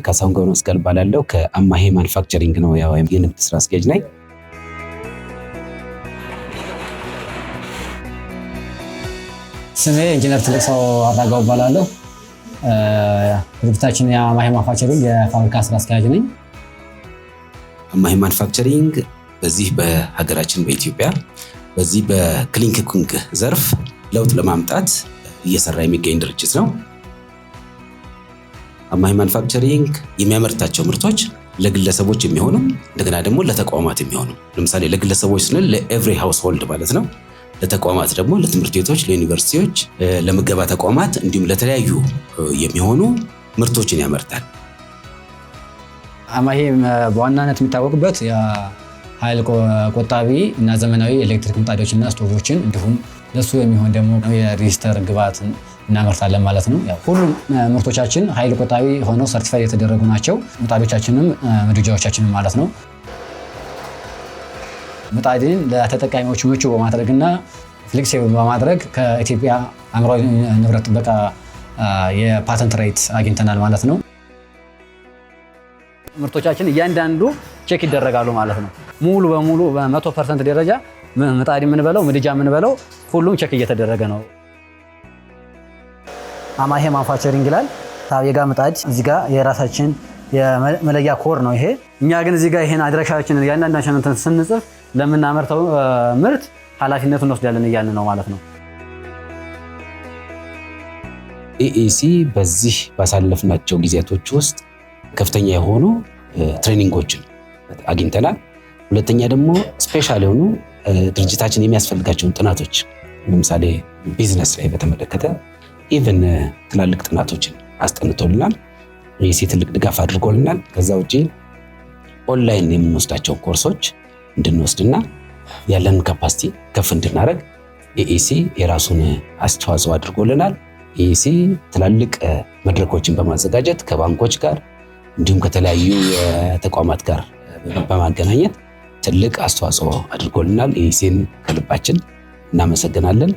ካሳሁን ገብረመስቀል እባላለሁ። ከአማሄ ማኑፋክቸሪንግ ነው የንግድ ስራ አስኪያጅ ነኝ። ስሜ ኢንጂነር ትልቅሰው አራጋው እባላለሁ። ድርጅታችን የአማሄ ማኑፋክቸሪንግ የፋብሪካ ስራ አስኪያጅ ነኝ። አማሄ ማኑፋክቸሪንግ በዚህ በሀገራችን በኢትዮጵያ በዚህ በክሊን ኩኪንግ ዘርፍ ለውጥ ለማምጣት እየሰራ የሚገኝ ድርጅት ነው። አማሄ ማኑፋክቸሪንግ የሚያመርታቸው ምርቶች ለግለሰቦች የሚሆኑ እንደገና ደግሞ ለተቋማት የሚሆኑ፣ ለምሳሌ ለግለሰቦች ስንል ለኤቭሪ ሃውስሆልድ ማለት ነው። ለተቋማት ደግሞ ለትምህርት ቤቶች፣ ለዩኒቨርሲቲዎች፣ ለምገባ ተቋማት እንዲሁም ለተለያዩ የሚሆኑ ምርቶችን ያመርታል። አማሄ በዋናነት የሚታወቅበት የኃይል ቆጣቢ እና ዘመናዊ ኤሌክትሪክ ምጣዶችና ስቶቮችን እንዲሁም ለሱ የሚሆን ደግሞ የሬጂስተር ግብዓትን እናመርታለን ማለት ነው። ሁሉም ምርቶቻችን ኃይል ቆጣቢ ሆነው ሰርቲፋይ የተደረጉ ናቸው። ምጣዶቻችንም ምድጃዎቻችንም ማለት ነው። ምጣድን ለተጠቃሚዎች ምቹ በማድረግና ፍሌክሲብል በማድረግ ከኢትዮጵያ አእምሯዊ ንብረት ጥበቃ የፓተንት ራይት አግኝተናል ማለት ነው። ምርቶቻችን እያንዳንዱ ቼክ ይደረጋሉ ማለት ነው። ሙሉ በሙሉ በ100% ደረጃ ምጣድ የምንበለው ምድጃ የምንበለው ሁሉም ቼክ እየተደረገ ነው። አማሄ ማኑፋክቸሪንግ ይላል። ታቤጋ ምጣድ እዚህ ጋር የራሳችን የመለያ ኮድ ነው ይሄ። እኛ ግን እዚህ ጋር ይሄን አድራሻችንን እያንዳንዳችን ስንጽፍ ለምናመርተው ምርት ኃላፊነቱን እንወስዳለን እያልን ነው ማለት ነው። ኤኤሲ በዚህ ባሳለፍናቸው ጊዜያቶች ውስጥ ከፍተኛ የሆኑ ትሬኒንጎችን አግኝተናል። ሁለተኛ ደግሞ ስፔሻል የሆኑ ድርጅታችን የሚያስፈልጋቸውን ጥናቶች ለምሳሌ ቢዝነስ ላይ በተመለከተ ኢቨን ትላልቅ ጥናቶችን አስጠንቶልናል። ኤኤሲ ትልቅ ድጋፍ አድርጎልናል። ከዛ ውጪ ኦንላይን የምንወስዳቸው ኮርሶች እንድንወስድና ያለን ካፓሲቲ ከፍ እንድናደርግ ኤኤሲ የራሱን አስተዋጽኦ አድርጎልናል። ኤኤሲ ትላልቅ መድረኮችን በማዘጋጀት ከባንኮች ጋር እንዲሁም ከተለያዩ ተቋማት ጋር በማገናኘት ትልቅ አስተዋጽኦ አድርጎልናል። ኤኤሲን ከልባችን እናመሰግናለን።